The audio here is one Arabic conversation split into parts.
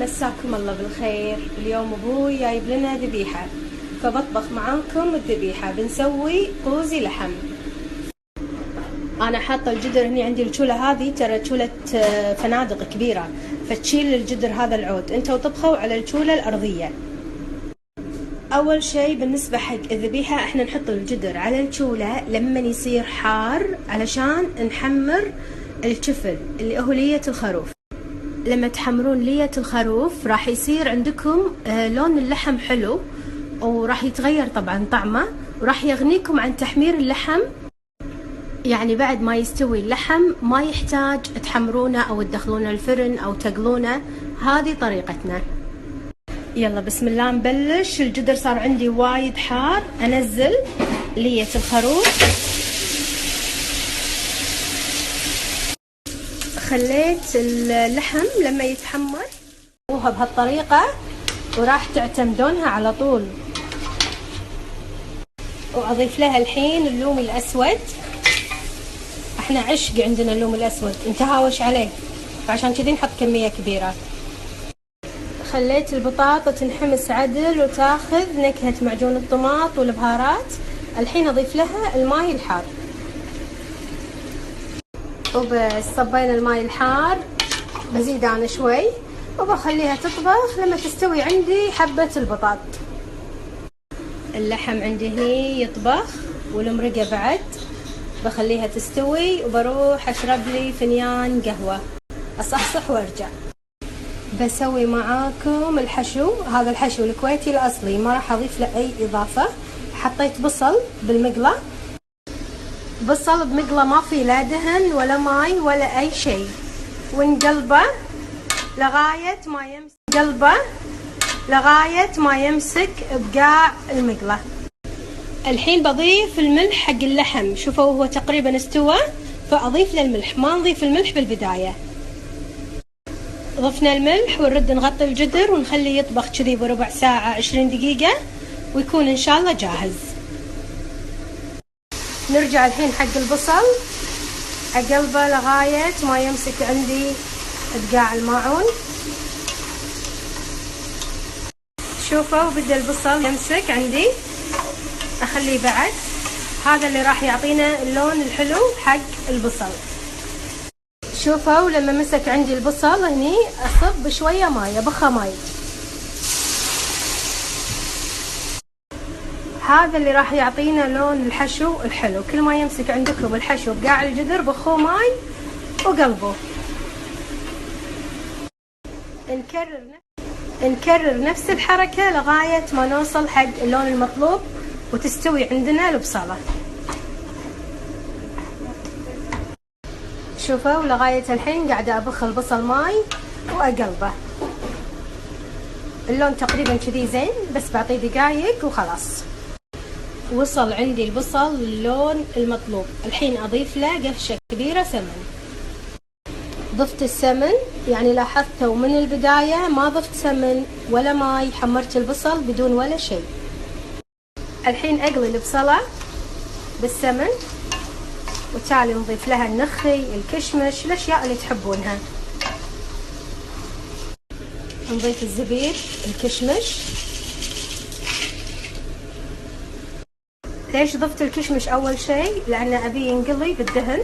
مساكم الله بالخير. اليوم ابوي جايب لنا ذبيحة، فبطبخ معاكم الذبيحة. بنسوي قوزي لحم. انا حاطه الجدر هني عندي. الشولة هذه ترى شولة فنادق كبيرة، فتشيل الجدر هذا العود. انتوا طبخوا على الشولة الارضية. اول شيء بالنسبة حق الذبيحة احنا نحط الجدر على الشولة لما يصير حار علشان نحمر الشفل اللي هو لية الخروف. لما تحمرون لية الخروف راح يصير عندكم لون اللحم حلو، وراح يتغير طبعا طعمه، وراح يغنيكم عن تحمير اللحم. يعني بعد ما يستوي اللحم ما يحتاج تحمرونه او تدخلونه الفرن او تقلونه. هذه طريقتنا. يلا بسم الله نبلش. الجدر صار عندي وايد حار. انزل لية الخروف. خليت اللحم لما يتحمر سووها بهالطريقة، وراح تعتمدونها على طول. واضيف لها الحين اللوم الاسود. احنا عشق عندنا اللوم الاسود، نتهاوش عليه، فعشان كذي نحط كمية كبيرة. خليت البطاطا تنحمس عدل وتاخذ نكهة معجون الطماط والبهارات. الحين اضيف لها الماي الحار. وبس صبينا الماي الحار، بزيد انا شوي وبخليها تطبخ لما تستوي عندي حبة البطاط. اللحم عندي هني يطبخ والمرقة بعد. بخليها تستوي وبروح اشرب لي فنجان قهوة، اصحصح وارجع. بسوي معاكم الحشو. هذا الحشو الكويتي الاصلي، ما راح اضيف له اي اضافة. حطيت بصل بالمقلة، بصل بمقلة ما في لا دهن ولا ماي ولا اي شيء، ونقلبه لغاية ما يمسك لغاية ما يمسك بقاع المقلة. الحين بضيف الملح حق اللحم. شوفوا هو تقريبا استوى، فاضيف له الملح. ما نضيف الملح بالبداية. ضفنا الملح ونرد نغطي الجدر ونخليه يطبخ كذي بربع ساعة 20 دقيقة، ويكون ان شاء الله جاهز. نرجع الحين حق البصل، اقلبه لغاية ما يمسك عندي بقاع الماعون. شوفوا بدأ البصل يمسك عندي، اخليه بعد. هذا اللي راح يعطينا اللون الحلو حق البصل. شوفوا لما مسك عندي البصل هني اصب شوية ماي، ابخه ماي. هذا اللي راح يعطينا لون الحشو الحلو. كل ما يمسك عندكم الحشو بقاع الجدر بخوه ماي وقلبوه. نكرر نفس الحركة لغاية ما نوصل حق اللون المطلوب وتستوي عندنا البصلة. شوفوا لغاية الحين قاعدة ابخ البصل ماي واقلبه. اللون تقريبا كذي زين، بس بعطيه دقايق وخلاص. وصل عندي البصل للون المطلوب. الحين اضيف له قفشة كبيرة سمن. ضفت السمن، يعني لاحظتوا من البداية ما ضفت سمن ولا ماي، حمرت البصل بدون ولا شيء. الحين اقلي البصلة بالسمن، وتالي نضيف لها النخي، الكشمش، الاشياء اللي تحبونها. نضيف الزبيب، الكشمش. ليش ضفت الكشمش اول شيء؟ لان ابي ينقلي بالدهن،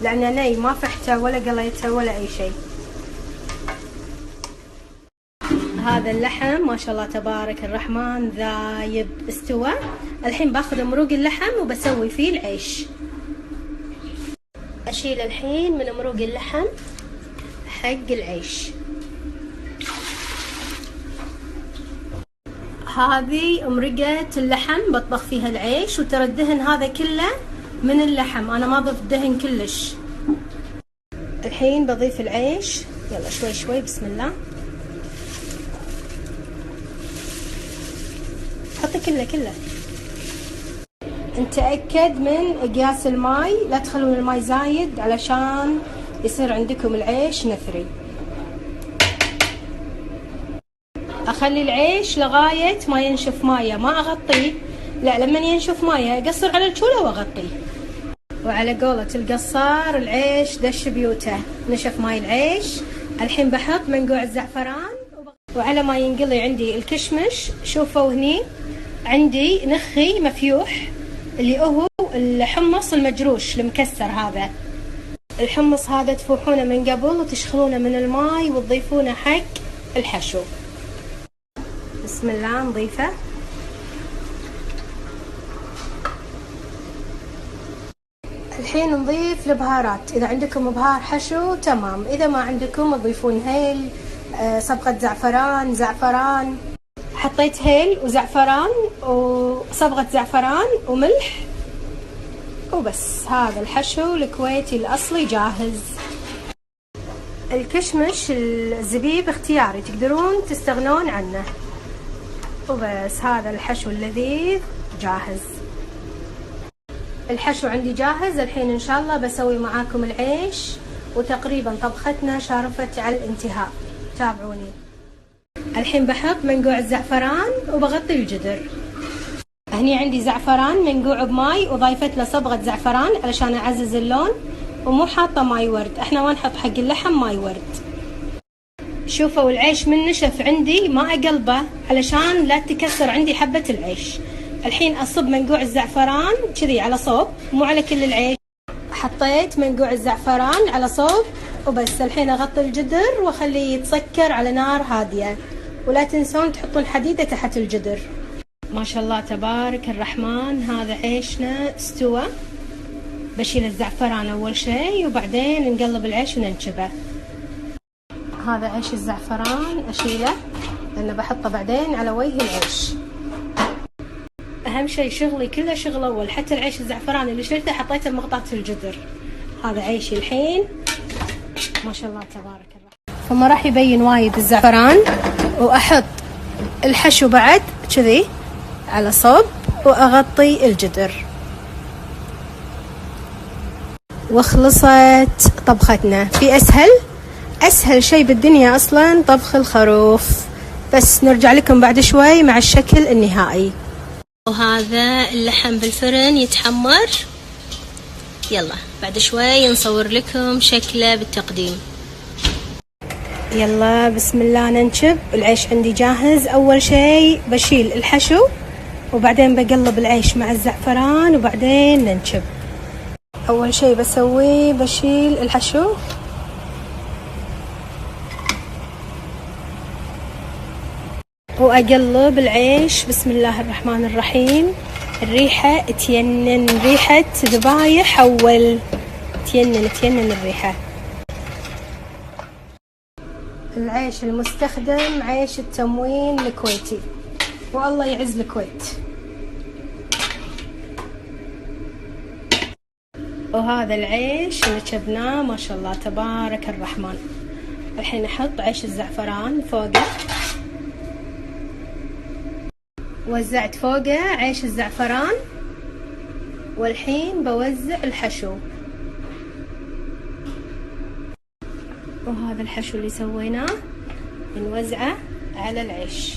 لان ني ما فحته ولا قليته ولا اي شيء. هذا اللحم ما شاء الله تبارك الرحمن ذايب استوى. الحين باخذ مروق اللحم وبسوي فيه العيش. اشيل الحين من مروق اللحم حق العيش. هذه مرقة اللحم بطبخ فيها العيش، وترى الدهن هذا كله من اللحم، انا ما ضفت دهن كلش. الحين بضيف العيش. يلا شوي شوي بسم الله. حطي كله. نتأكد من قياس الماي، لا تخلون الماي زايد علشان يصير عندكم العيش نثري. اخلي العيش لغاية ما ينشف مايه، ما اغطيه، لا لما ينشف مايه اقصر على الشولة واغطيه. وعلى قولة القصار العيش دش بيوته. نشف ماي العيش. الحين بحط منقوع الزعفران وعلى ما ينقلي عندي الكشمش، شوفوا هني عندي نخي مفيوح اللي هو الحمص المجروش المكسر. هذا الحمص هذا تفوحونه من قبل وتشخلونه من الماي وتضيفونه حق الحشو. بسم الله نضيفه. الحين نضيف البهارات. اذا عندكم بهار حشو تمام، اذا ما عندكم تضيفون هيل، صبغة زعفران. حطيت هيل وزعفران وصبغة زعفران وملح وبس. هذا الحشو الكويتي الأصلي جاهز. الكشمش الزبيب اختياري، تقدرون تستغنون عنه وبس. هذا الحشو اللذيذ جاهز. الحشو عندي جاهز. الحين إن شاء الله بسوي معاكم العيش، وتقريبا طبختنا شارفت على الانتهاء. تابعوني. الحين بحط منقوع الزعفران وبغطي الجدر. هني عندي زعفران منقوع بماي وضايفت له صبغة زعفران علشان أعزز اللون، ومو حاطة ماي ورد. احنا ما نحط حق اللحم ماي ورد. شوفوا العيش من نشف عندي ما أقلبه علشان لا تكسر عندي حبة العيش. الحين أصب منقوع الزعفران كذي على صوب، مو على كل العيش. حطيت منقوع الزعفران على صوب وبس. الحين أغطي الجدر وأخليه يتسكر على نار هادية، ولا تنسون تحطون حديدة تحت الجدر. ما شاء الله تبارك الرحمن. هذا عيشنا استوى. بشيل الزعفران أول شيء وبعدين نقلب العيش وننشبه. هذا عيش الزعفران أشيله لأنه بحطه بعدين على وجه العيش. أهم شيء شغلي كله شغل أول. حتى العيش الزعفران اللي شلته حطيته بمغطاة الجدر. هذا عيشي الحين ما شاء الله تبارك الله. فما راح يبين وايد الزعفران. وأحط الحشو بعد كذي على صوب وأغطي الجدر. وخلصت طبختنا. في أسهل شيء بالدنيا أصلا طبخ الخروف. بس نرجع لكم بعد شوي مع الشكل النهائي. وهذا اللحم بالفرن يتحمر. يلا بعد شوي نصور لكم شكله بالتقديم. يلا بسم الله ننشب. العيش عندي جاهز. أول شيء بشيل الحشو وبعدين بقلب العيش مع الزعفران وبعدين ننشب. أول شيء بسويه بشيل الحشو وأقلب العيش. بسم الله الرحمن الرحيم. الريحة تينن، ريحة ذبايح أول. تينن الريحة. العيش المستخدم عيش التموين الكويتي، والله يعز الكويت. وهذا العيش نشبناه ما شاء الله تبارك الرحمن. الحين أحط عيش الزعفران فوقه. وزعت فوقه عيش الزعفران، والحين بوزع الحشو. وهذا الحشو اللي سويناه بنوزعه على العيش.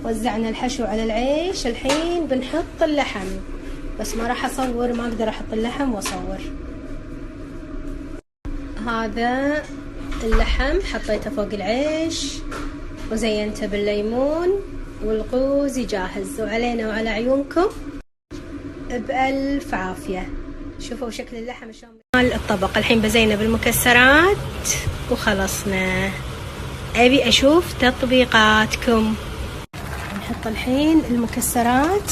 وزعنا الحشو على العيش. الحين بنحط اللحم، بس ما راح أصور، ما أقدر أحط اللحم وأصور. هذا اللحم حطيته فوق العيش وزينته بالليمون والقوز جاهز. وعلينا وعلى عيونكم بألف عافية. شوفوا شكل اللحم شلون. الطبق الحين بزينه بالمكسرات وخلصنا. أبي أشوف تطبيقاتكم. نحط الحين المكسرات.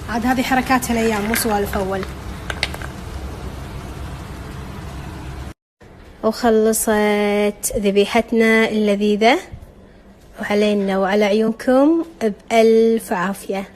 عاد هذه حركات هالأيام مو سوالف أول. وخلصت ذبيحتنا اللذيذة، وعلينا وعلى عيونكم بألف عافية.